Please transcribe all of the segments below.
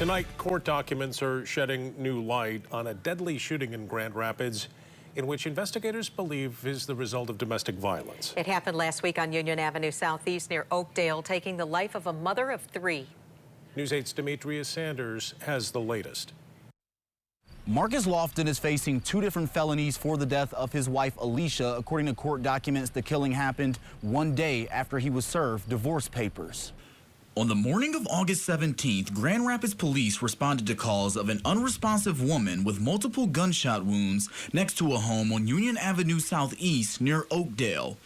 Tonight, court documents are shedding new light on a deadly shooting in Grand Rapids in which investigators believe is the result of domestic violence. It happened last week on Union Avenue Southeast near Oakdale, taking the life of a mother of three. News 8's Demetria Sanders has the latest. Marcus Lofton is facing 2 different felonies for the death of his wife, Alicia. According to court documents, the killing happened 1 day after he was served divorce papers. On the morning of August 17th, Grand Rapids police responded to calls of an unresponsive woman with multiple gunshot wounds next to a home on Union Avenue Southeast near Oakdale.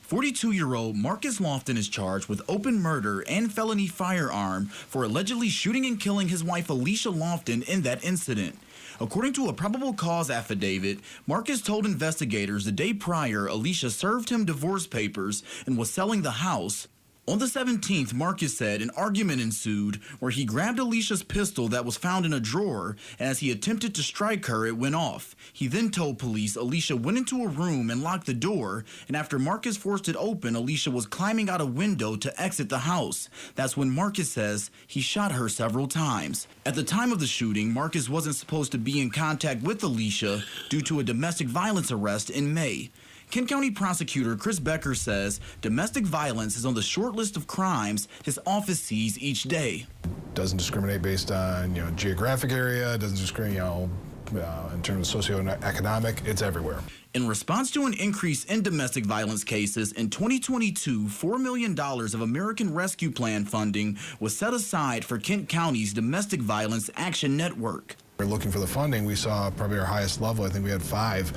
42-year-old Marcus Lofton is charged with open murder and felony firearm for allegedly shooting and killing his wife Alicia Lofton in that incident. According to a probable cause affidavit, Marcus told investigators the day prior Alicia served him divorce papers and was selling the house. On the 17th, Marcus said an argument ensued where he grabbed Alicia's pistol that was found in a drawer, and as he attempted to strike her, it went off. He then told police Alicia went into a room and locked the door, and after Marcus forced it open, Alicia was climbing out a window to exit the house. That's when Marcus says he shot her several times. At the time of the shooting, Marcus wasn't supposed to be in contact with Alicia due to a domestic violence arrest in May. Kent County Prosecutor Chris Becker says domestic violence is on the short list of crimes his office sees each day. Doesn't discriminate based on geographic area, doesn't discriminate in terms of socioeconomic, it's everywhere. In response to an increase in domestic violence cases, in 2022, $4 million of American Rescue Plan funding was set aside for Kent County's Domestic Violence Action Network. We're looking for the funding. We saw probably our highest level. I think we had five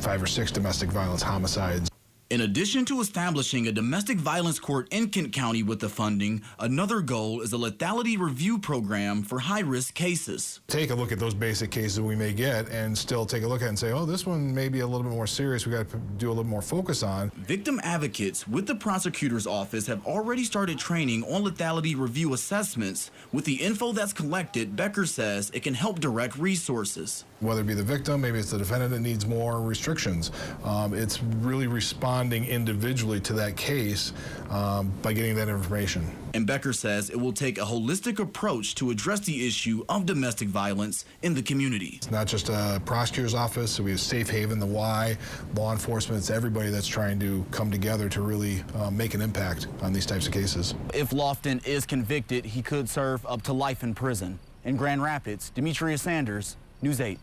or six domestic violence homicides. In addition to establishing a domestic violence court in Kent County with the funding, another goal is a lethality review program for high-risk cases. Take a look at those basic cases we may get and still take a look at it and say, oh, this one may be a little bit more serious. We got to do a little more focus on. Victim advocates with the prosecutor's office have already started training on lethality review assessments. With the info that's collected, Becker says it can help direct resources. Whether it be the victim, maybe it's the defendant that needs more restrictions. It's really responding individually to that case by getting that information. And Becker says it will take a holistic approach to address the issue of domestic violence in the community. It's not just a prosecutor's office, so we have Safe Haven, the Y, law enforcement, it's everybody that's trying to come together to really make an impact on these types of cases. If Lofton is convicted, he could serve up to life in prison. In Grand Rapids, Demetria Sanders, News 8.